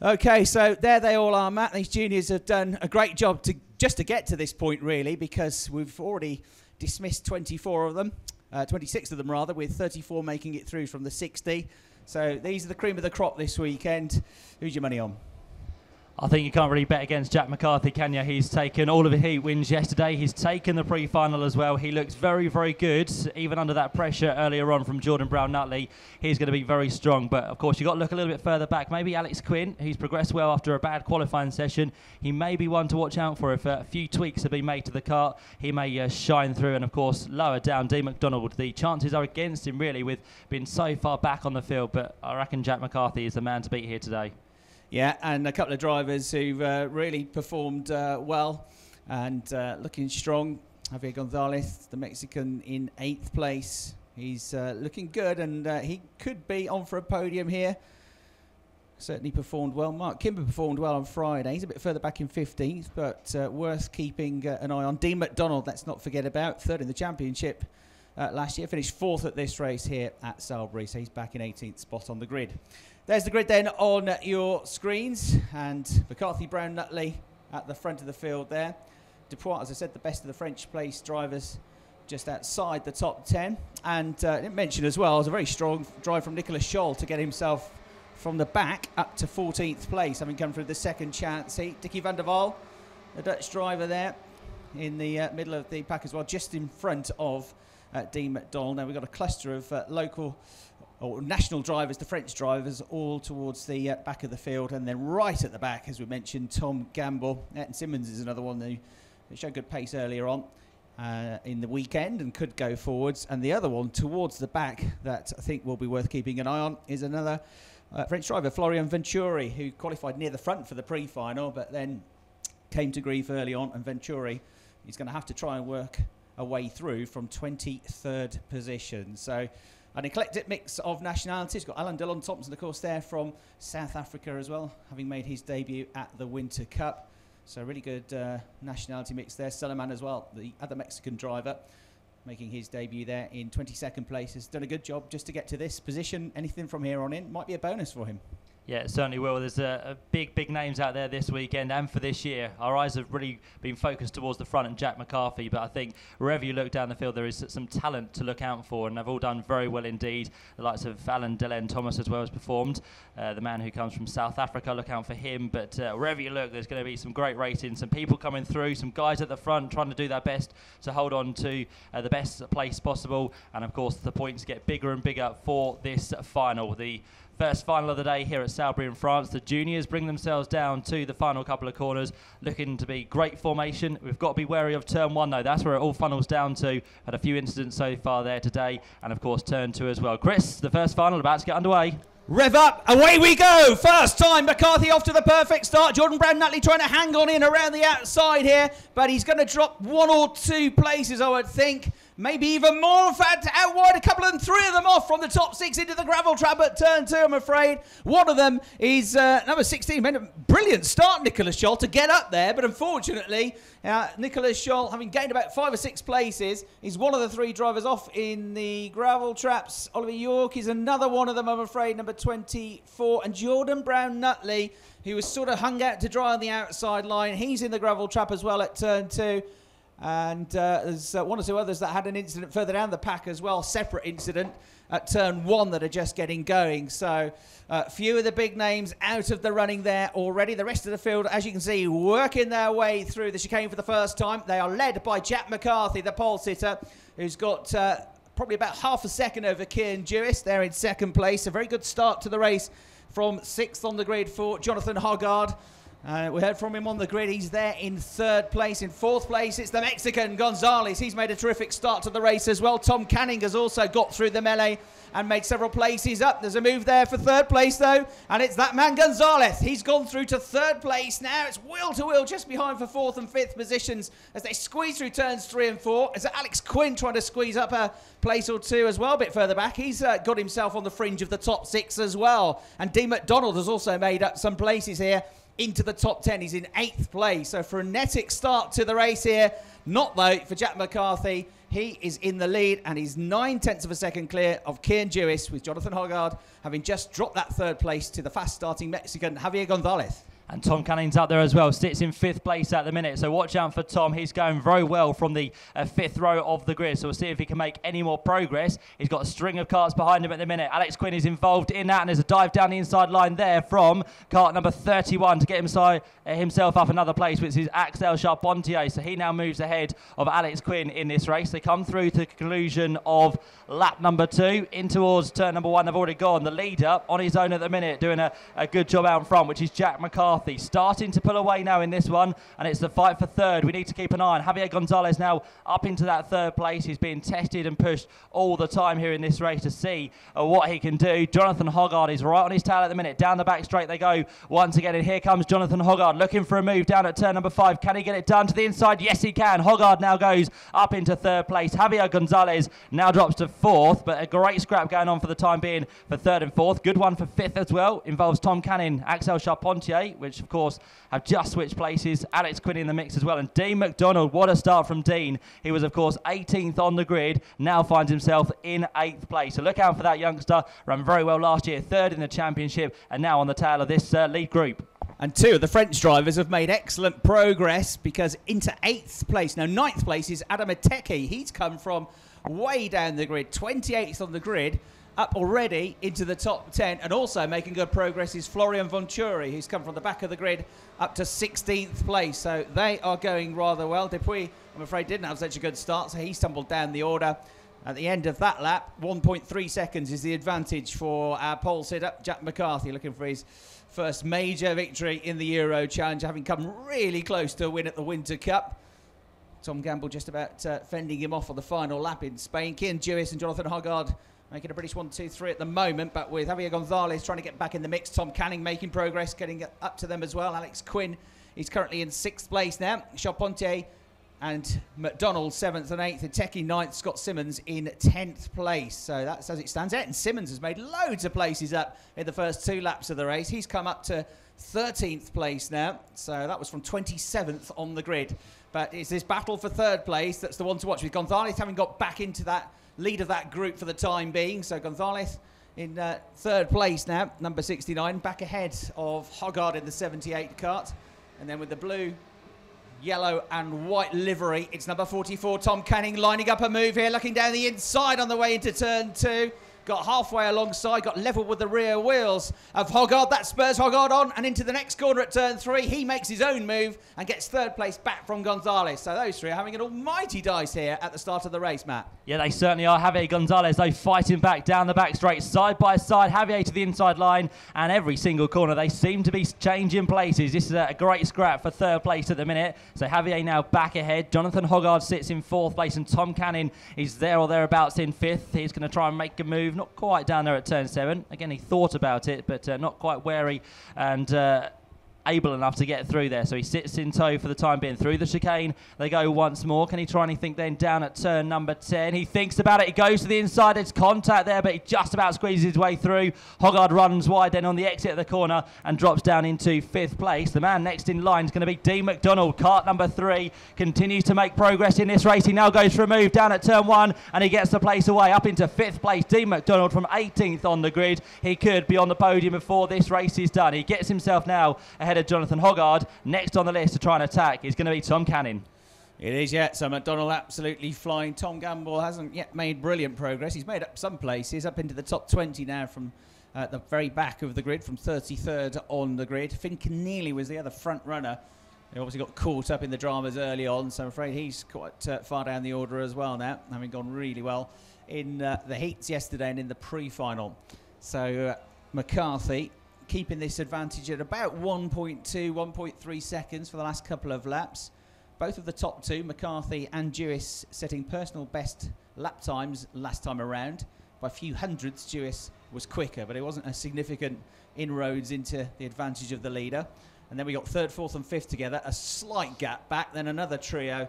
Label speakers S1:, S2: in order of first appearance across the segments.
S1: Okay, so there they all are, Matt. These juniors have done a great job just to get to this point, really, because we've already dismissed 24 of them, 26 of them rather, with 34 making it through from the 60. So these are the cream of the crop this weekend. Who's your money on?
S2: I think you can't really bet against Jack McCarthy, can you? He's taken all of the heat wins yesterday. He's taken the pre-final as well. He looks very, very good, even under that pressure earlier on from Jordan Brown-Nutley. He's going to be very strong. But, of course, you've got to look a little bit further back. Maybe Alex Quinn, who's progressed well after a bad qualifying session. He may be one to watch out for. If a few tweaks have been made to the kart, he may shine through. And, of course, lower down, Dean McDonald. The chances are against him, really, with being so far back on the field. But I reckon Jack McCarthy is the man to beat here today. Yeah, and a couple of drivers who've really performed well and looking strong. Javier Gonzalez, the Mexican, in 8th place. He's looking good, and he could be on for a podium here. Certainly performed well. Mark Kimber performed well on Friday. He's a bit further back in 15th, but worth keeping an eye on. Dean McDonald, let's not forget about, 3rd in the championship last year. Finished 4th at this race here at Salisbury, so he's back in 18th spot on the grid. There's the grid then on your screens, and McCarthy, Brown, Nutley at the front of the field there. Dupois, as I said, the best of the French place drivers, just outside the top 10. And I didn't mention as well, it was a very strong drive from Nicolas Scholl to get himself from the back up to 14th place, having come through the second chance heat. Dickie van der Waal, the Dutch driver there, in the middle of the pack as well, just in front of Dean McDonald. Now we've got a cluster of local or national drivers, the French drivers, all towards the back of the field, and then right at the back, as we mentioned, Tom Gamble. Ayrton Simmons is another one who showed good pace earlier on in the weekend and could go forwards. And the other one towards the back that I think will be worth keeping an eye on is another French driver, Florian Venturi, who qualified near the front for the pre-final, but then came to grief early on, and Venturi is going to have to try and work a way through from 23rd position. So an eclectic mix of nationalities. Got Alan Dillon Thompson, of course, there from South Africa as well, having made his debut at the Winter Cup. So really good nationality mix there. Suleiman as well, the other Mexican driver, making his debut there in 22nd place. Has done a good job just to get to this position. Anything from here on in might be a bonus for him. Yeah, it certainly will. There's big names out there this weekend and for this year. Our eyes have really been focused towards the front and Jack McCarthy, but I think wherever you look down the field, there is some talent to look out for, and they've all done very well indeed. The likes of Alan Dillon Thomas as well has performed. The man who comes from South Africa, look out for him. But wherever you look, there's going to be some great racing, some people coming through, some guys at the front trying to do their best to hold on to the best place possible. And, of course, the points get bigger and bigger for this final. The first final of the day here at Salisbury in France. The juniors bring themselves down to the final couple of corners, looking to be great formation. We've got to be wary of turn 1 though. That's where it all funnels down to. Had a few incidents so far there today, and of course turn 2 as well. Chris, the first final about to get underway. Rev up, away we go. First time, McCarthy off to the perfect start. Jordan Brown-Nutley trying to hang on in around the outside here, but he's going to drop 1 or 2 places, I would think. Maybe even more. In fact, out wide, a couple of them, 3 of them off from the top 6 into the gravel trap at turn 2, I'm afraid. One of them is number 16. Made a brilliant start, Nicolas Scholl, to get up there, but unfortunately, Nicolas Scholl, having gained about 5 or 6 places, is one of the 3 drivers off in the gravel traps. Oliver York is another one of them, I'm afraid, number 24. And Jordan Brown-Nutley, who was sort of hung out to dry on the outside line, he's in the gravel trap as well at turn 2. And there's 1 or 2 others that had an incident further down the pack as well, separate incident at turn 1 that are just getting going. So few of the big names out of the running there already. The rest of the field, as you can see, working their way through the chicane for the first time. They are led by Jack McCarthy, the pole sitter, who's got probably about half a second over Kieran Jewis. They're in 2nd place. A very good start to the race from 6th on the grid for Jonathan Hoggard. We heard from him on the grid. He's there in 3rd place. In 4th place, it's the Mexican Gonzalez. He's made a terrific start to the race as well. Tom Canning has also got through the melee and made several places up. There's a move there for 3rd place, though, and it's that man Gonzalez. He's gone through to 3rd place now. It's wheel to wheel just behind for 4th and 5th positions as they squeeze through turns 3 and 4. It's Alex Quinn trying to squeeze up a place or 2 as well, a bit further back. He's got himself on the fringe of the top 6 as well. And Dean McDonald has also made up some places here into the top 10. He's in 8th place. So frenetic start to the race here. Not though for Jack McCarthy.
S1: He is in the lead, and he's 9/10 of a second clear of Kieran Jewis, with Jonathan Hoggard having just dropped that third place to the fast-starting Mexican Javier Gonzalez.
S2: And Tom Canning's up there as well, sits in 5th place at the minute. So watch out for Tom. He's going very well from the 5th row of the grid. So we'll see if he can make any more progress. He's got a string of carts behind him at the minute. Alex Quinn is involved in that, and there's a dive down the inside line there from cart number 31 to get himself up another place, which is Axel Charpentier. So he now moves ahead of Alex Quinn in this race. They come through to the conclusion of lap number 2 in towards turn number 1. They've already gone. The leader on his own at the minute, doing a good job out in front, which is Jack McCarthy. Starting to pull away now in this one, and it's the fight for third. We need to keep an eye on Javier Gonzalez now up into that 3rd place. He's being tested and pushed all the time here in this race to see what he can do. Jonathan Hoggard is right on his tail at the minute. Down the back straight they go once again, and here comes Jonathan Hoggard looking for a move down at turn number 5. Can he get it done to the inside? Yes, he can. Hoggard now goes up into 3rd place. Javier Gonzalez now drops to 4th, but a great scrap going on for the time being for 3rd and 4th. Good one for 5th as well. Involves Tom Canning, Axel Charpentier, which of course have just switched places. Alex Quinn in the mix as well, and Dean McDonald. What a start from Dean. He was of course 18th on the grid, now finds himself in 8th place. So look out for that youngster. Ran very well last year, 3rd in the championship, and now on the tail of this lead group.
S1: And 2 of the French drivers have made excellent progress, because into 8th place. Now 9th place is Adam Ateki. He's come from way down the grid, 28th on the grid, up already into the top 10, and also making good progress is Florian Venturi, who's come from the back of the grid up to 16th place. So they are going rather well. Dupuis, I'm afraid, didn't have such a good start, so he stumbled down the order. At the end of that lap, 1.3 seconds is the advantage for our pole sitter, Jack McCarthy, looking for his first major victory in the Euro Challenge, having come really close to a win at the Winter Cup. Tom Gamble just about fending him off on the final lap in Spain. Kieran Jewis and Jonathan Hoggard making a British 1-2-3 at the moment, but with Javier Gonzalez trying to get back in the mix. Tom Canning making progress, getting up to them as well. Alex Quinn is currently in 6th place now. Charpentier and McDonald 7th and 8th. Ateki 9th. Scott Simmons in 10th place. So that's as it stands out. And Simmons has made loads of places up in the first 2 laps of the race. He's come up to 13th place now. So that was from 27th on the grid. But it's this battle for 3rd place that's the one to watch, with Gonzalez having got back into that lead of that group for the time being. So Gonzalez in 3rd place now, number 69, back ahead of Hoggard in the 78 cart. And then with the blue, yellow and white livery, it's number 44, Tom Canning, lining up a move here, looking down the inside on the way into turn 2. Got halfway alongside, got level with the rear wheels of Hoggard. That spurs Hoggard on and into the next corner at turn 3. He makes his own move and gets 3rd place back from Gonzalez. So those 3 are having an almighty dice here at the start of the race, Matt.
S2: Yeah, they certainly are. Javier Gonzalez, though, fighting back down the back straight, side by side. Javier to the inside line, and every single corner they seem to be changing places. This is a great scrap for 3rd place at the minute. So Javier now back ahead. Jonathan Hoggard sits in 4th place, and Tom Canning is there or thereabouts in 5th. He's going to try and make a move. Not quite down there at turn 7. Again, he thought about it, but not quite wary and able enough to get through there. So he sits in tow for the time being. Through the chicane they go once more. Can he try anything then down at turn number 10? He thinks about it. He goes to the inside. It's contact there, but he just about squeezes his way through. Hoggard runs wide then on the exit of the corner and drops down into 5th place. The man next in line is going to be Dean McDonald. Cart number 3 continues to make progress in this race. He now goes for a move down at turn 1, and he gets the place away up into 5th place. Dean McDonald from 18th on the grid. He could be on the podium before this race is done. He gets himself now ahead of Jonathan Hoggard. Next on the list to try and attack is going to be Tom Canning.
S1: It is yet. So McDonald absolutely flying. Tom Gamble hasn't yet made brilliant progress. He's made up some places, up into the top 20 now from the very back of the grid, from 33rd on the grid. Finn Keneally was the other front runner. He obviously got caught up in the dramas early on, so I'm afraid he's quite far down the order as well now, having gone really well in the heats yesterday and in the pre-final. So McCarthy keeping this advantage at about 1.2, 1.3 seconds for the last couple of laps. Both of the top 2, McCarthy and Jewis, setting personal best lap times last time around. By a few hundredths, Jewis was quicker, but it wasn't a significant inroads into the advantage of the leader. And then we got 3rd, 4th and 5th together, a slight gap back, then another trio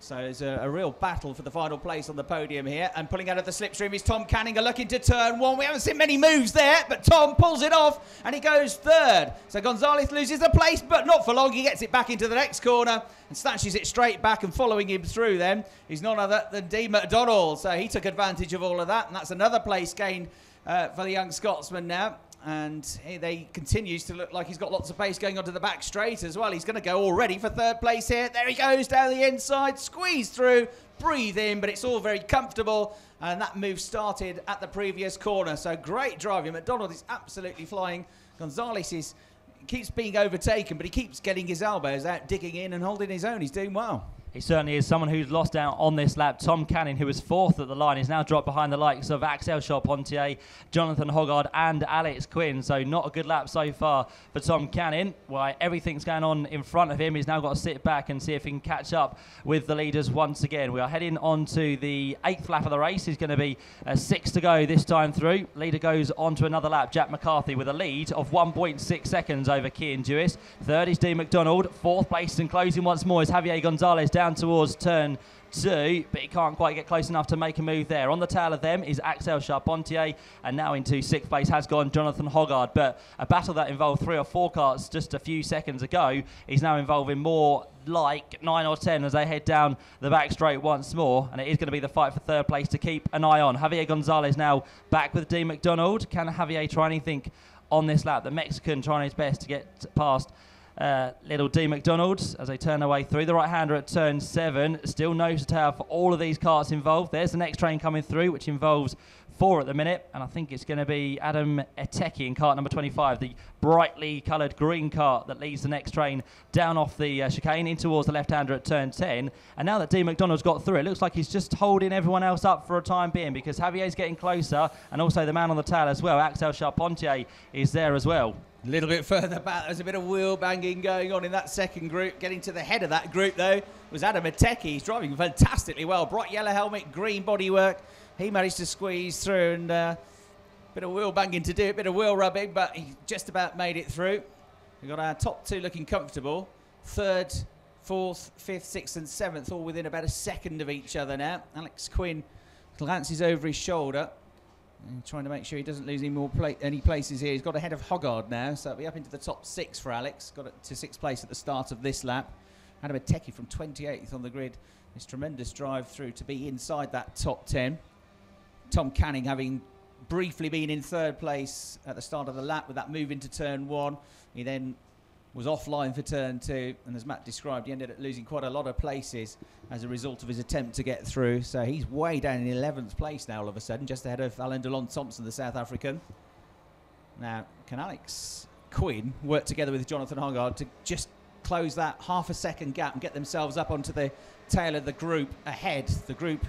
S1: So it's a real battle for the final place on the podium here. And pulling out of the slipstream is Tom Canning, looking to turn one. We haven't seen many moves there, but Tom pulls it off and he goes third. So Gonzalez loses the place, but not for long. He gets it back into the next corner and snatches it straight back, and following him through then is none other than Dean McDonald. So he took advantage of all of that, and that's another place gained for the young Scotsman now. And he continues to look like he's got lots of pace going onto the back straight as well. He's going to go already for third place here. There he goes down the inside, squeeze through, breathe in, but it's all very comfortable. And that move started at the previous corner. So great driving. McDonald is absolutely flying. Gonzalez keeps being overtaken, but he keeps getting his elbows out, digging in and holding his own. He's doing well.
S2: He certainly is someone who's lost out on this lap. Tom Canning, who was fourth at the line, is now dropped behind the likes of Axel Charpentier, Jonathan Hoggard and Alex Quinn. So not a good lap so far for Tom Canning. While everything's going on in front of him, he's now got to sit back and see if he can catch up with the leaders once again. We are heading on to the 8th lap of the race. He's going to be 6 to go this time through. Leader goes on to another lap, Jack McCarthy, with a lead of 1.6 seconds over Cian Dewis. Third is Dean McDonald. Fourth place and closing once more is Javier Gonzalez down towards turn 2, but he can't quite get close enough to make a move there. On the tail of them is Axel Charpentier, and now into 6th place has gone Jonathan Hoggard. But a battle that involved 3 or 4 cars just a few seconds ago is now involving more like 9 or 10 as they head down the back straight once more, and it is going to be the fight for third place to keep an eye on. Javier Gonzalez now back with Dean McDonald. Can Javier try anything on this lap? The Mexican trying his best to get past little D McDonald as they turn their way through. The right-hander at turn 7, still nose to tail for all of these karts involved. There's the next train coming through, which involves 4 at the minute, and I think it's going to be Adam Eteki in kart number 25, the brightly coloured green kart that leads the next train down off the chicane in towards the left-hander at turn 10. And now that D McDonald's got through, it looks like he's just holding everyone else up for a time being, because Javier's getting closer, and also the man on the tail as well, Axel Charpentier, is there as well.
S1: A little bit further back, there's a bit of wheel banging going on in that second group. Getting to the head of that group, though, was Adam Eteki. He's driving fantastically well. Bright yellow helmet, green bodywork. He managed to squeeze through, and a bit of wheel banging to do, a bit of wheel rubbing, but he just about made it through. We've got our top 2 looking comfortable. 3rd, 4th, 5th, 6th and 7th, all within about a second of each other now. Alex Quinn glances over his shoulder, trying to make sure he doesn't lose any places here. He's got ahead of Hoggard now, so it'll be up into the top 6 for Alex. Got it to 6th place at the start of this lap. Adam Eteki from 28th on the grid. This tremendous drive through to be inside that top 10. Tom Canning having briefly been in 3rd place at the start of the lap with that move into turn 1. He then was offline for turn 2, and as Matt described, he ended up losing quite a lot of places as a result of his attempt to get through. So he's way down in 11th place now all of a sudden, just ahead of Alain Delon Thompson, the South African. Now, can Alex Quinn work together with Jonathan Hoggard to just close that half a second gap and get themselves up onto the tail of the group ahead? The group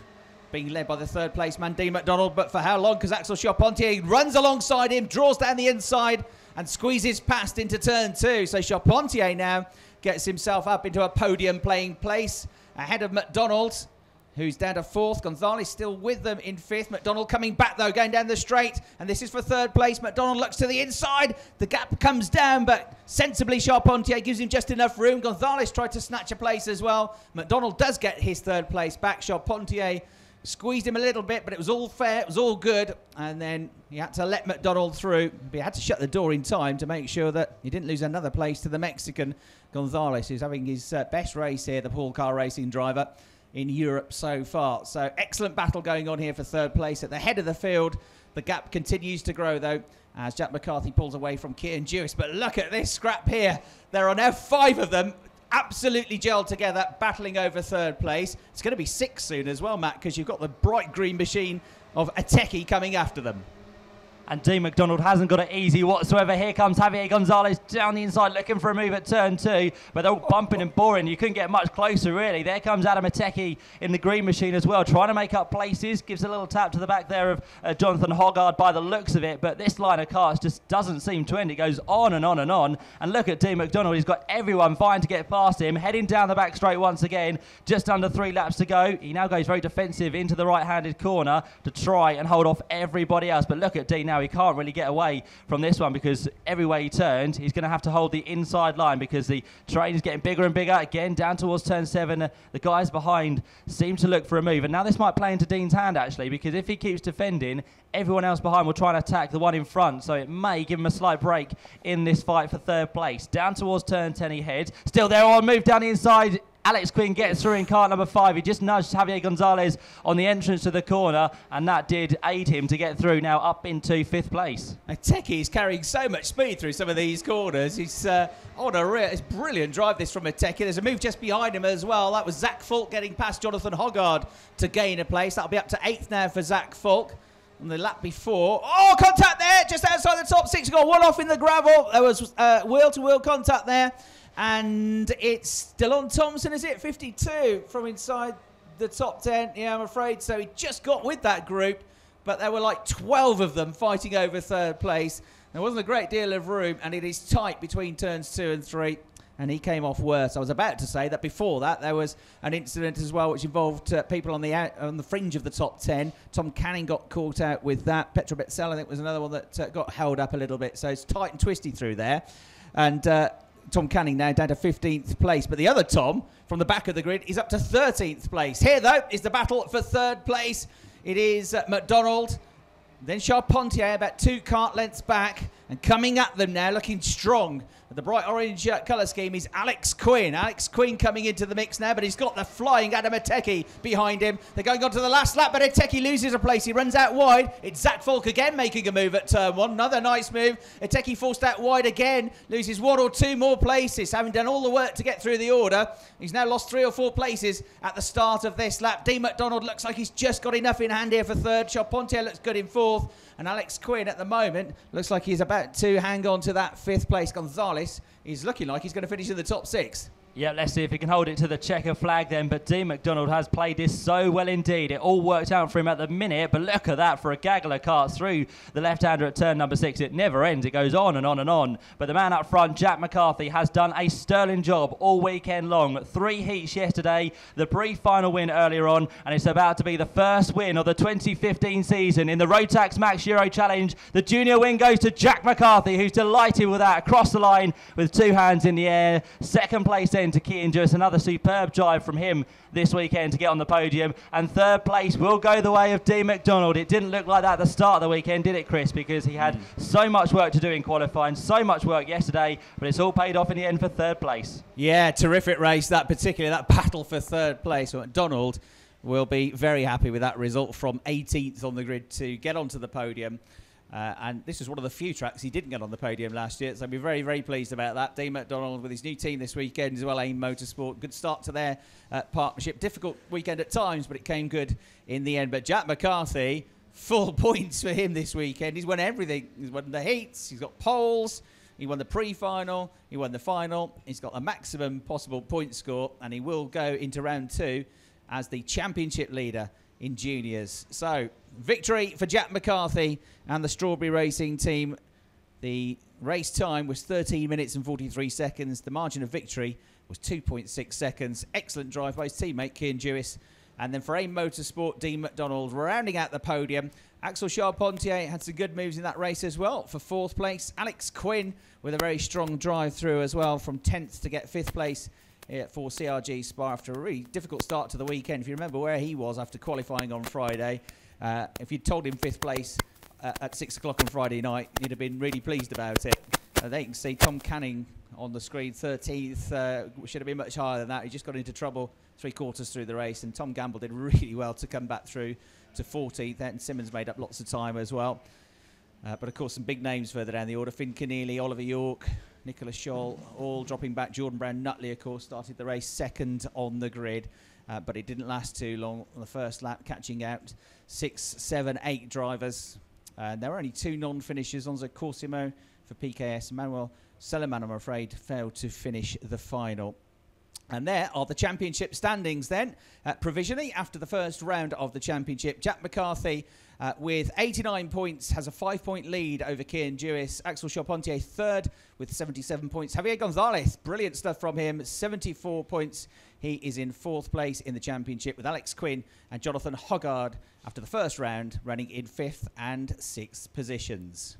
S1: being led by the 3rd place man, Dean McDonald, but for how long? Because Axel Charpentier runs alongside him, draws down the inside and squeezes past into turn 2. So Charpentier now gets himself up into a podium playing place ahead of McDonald, who's down to 4th. Gonzalez still with them in 5th. McDonald coming back though, going down the straight, and this is for 3rd place. McDonald looks to the inside, the gap comes down, but sensibly Charpentier gives him just enough room. Gonzalez tried to snatch a place as well. McDonald does get his 3rd place back. Charpentier squeezed him a little bit, but it was all fair, it was all good, and then he had to let McDonald through. But he had to shut the door in time to make sure that he didn't lose another place to the Mexican Gonzalez, who's having his best race here, the Paul Car Racing driver in Europe so far. So excellent battle going on here for 3rd place at the head of the field. The gap continues to grow though as Jack McCarthy pulls away from Cian Dewis. But look at this scrap here. There are now 5 of them absolutely gelled together, battling over 3rd place. It's going to be 6 soon as well, Matt, because you've got the bright green machine of Eteki coming after them.
S2: And Dean McDonald hasn't got it easy whatsoever. Here comes Javier Gonzalez down the inside looking for a move at turn 2, but they're all bumping and boring. You couldn't get much closer, really. There comes Adam Eteki in the green machine as well, trying to make up places. Gives a little tap to the back there of Jonathan Hoggard by the looks of it, but this line of cars just doesn't seem to end. It goes on and on and on. And look at Dean McDonald. He's got everyone vying to get past him, heading down the back straight once again. Just under 3 laps to go. He now goes very defensive into the right-handed corner to try and hold off everybody else. But look at Dean now now. He can't really get away from this one because everywhere he turned, he's going to have to hold the inside line because the terrain is getting bigger and bigger. Again, down towards turn 7. The guys behind seem to look for a move. And now this might play into Dean's hand, actually, because if he keeps defending, everyone else behind will try and attack the one in front. So it may give him a slight break in this fight for third place. Down towards turn 10 he heads. Still there on move down the inside. Alex Quinn gets through in cart number 5. He just nudged Javier Gonzalez on the entrance to the corner, and that did aid him to get through, now up into 5th place.
S1: Ateki is carrying so much speed through some of these corners. He's on a it's brilliant drive this from Ateki. There's a move just behind him as well. That was Zach Falk getting past Jonathan Hoggard to gain a place. That'll be up to 8th now for Zach Falk. On the lap before. Oh, contact there, just outside the top 6. Got one off in the gravel. There was wheel-to-wheel contact there. And it's still on Thompson, is it? 52 from inside the top 10. Yeah, I'm afraid so. He just got with that group, but there were like 12 of them fighting over third place. There wasn't a great deal of room, and it is tight between turns 2 and 3. And he came off worse. I was about to say that before that there was an incident as well which involved people on the fringe of the top 10. Tom Canning got caught out with that. Petro Betzel, I think, was another one that got held up a little bit. So it's tight and twisty through there. And Tom Canning now down to 15th place. But the other Tom from the back of the grid is up to 13th place. Here, though, is the battle for third place. It is McDonald, then Charpentier about 2 cart lengths back. And coming at them now, looking strong. The bright orange colour scheme is Alex Quinn. Alex Quinn coming into the mix now, but he's got the flying Adam Ateki behind him. They're going on to the last lap, but Ateki loses a place. He runs out wide. It's Zach Falk again making a move at turn 1. Another nice move. Ateki forced out wide again. Loses 1 or 2 more places, having done all the work to get through the order. He's now lost 3 or 4 places at the start of this lap. Dean McDonald looks like he's just got enough in hand here for 3rd. Charpentier looks good in 4th. And Alex Quinn at the moment looks like he's about to hang on to that 5th place. Gonzalez is looking like he's going to finish in the top 6.
S2: Yeah, let's see if he can hold it to the checker flag then. But Dean McDonald has played this so well indeed. It all worked out for him at the minute. But look at that for a gaggle of carts through the left-hander at turn number 6. It never ends. It goes on and on and on. But the man up front, Jack McCarthy, has done a sterling job all weekend long. 3 heats yesterday, the pre-final win earlier on. And it's about to be the first win of the 2015 season in the Rotax Max Euro Challenge. The junior win goes to Jack McCarthy, who's delighted with that. Across the line with 2 hands in the air. 2nd place then to Keane. Just another superb drive from him this weekend to get on the podium. And 3rd place will go the way of Dean McDonald. It didn't look like that at the start of the weekend, did it, Chris? Because he had so much work to do in qualifying, so much work yesterday, but it's all paid off in the end for 3rd place.
S1: Yeah, terrific race, that battle for 3rd place. McDonald will be very happy with that result from 18th on the grid to get onto the podium. And this is one of the few tracks he didn't get on the podium last year, so I'll be very, very pleased about that. Dean McDonald with his new team this weekend as well, AIM Motorsport. Good start to their partnership. Difficult weekend at times, but it came good in the end. But Jack McCarthy, full points for him this weekend. He's won everything. He's won the heats, he's got poles, he won the pre-final, he won the final. He's got the maximum possible point score, and he will go into round 2 as the championship leader in juniors. So, victory for Jack McCarthy and the Strawberry Racing team. The race time was 13 minutes and 43 seconds. The margin of victory was 2.6 seconds. Excellent drive by his teammate, Cian Dewis. And then for AIM Motorsport, Dean McDonald rounding out the podium. Axel Charpentier had some good moves in that race as well for 4th place. Alex Quinn with a very strong drive through as well from 10th to get 5th place for CRG Spa after a really difficult start to the weekend. If you remember where he was after qualifying on Friday, if you'd told him 5th place at 6 o'clock on Friday night, you'd have been really pleased about it. There you can see Tom Canning on the screen, 13th. Should have been much higher than that. He just got into trouble 3/4 through the race, and Tom Gamble did really well to come back through to 14th. And Simmons made up lots of time as well. But of course, some big names further down the order. Finn Keneally, Oliver York, Nicholas Scholl, all dropping back. Jordan Brown Nutley, of course, started the race 2nd on the grid. But it didn't last too long on the first lap, catching out 6, 7, 8 drivers. There were only 2 non-finishers. Onzo Corsimo for PKS. Manuel Seleman, I'm afraid, failed to finish the final. And there are the championship standings then. Provisionally, after the first round of the championship, Jack McCarthy with 89 points has a 5-point lead over Cian Dewis. Axel Charpentier third with 77 points. Javier Gonzalez, brilliant stuff from him, 74 points. He is in fourth place in the championship with Alex Quinn and Jonathan Hoggard after the first round running in 5th and 6th positions.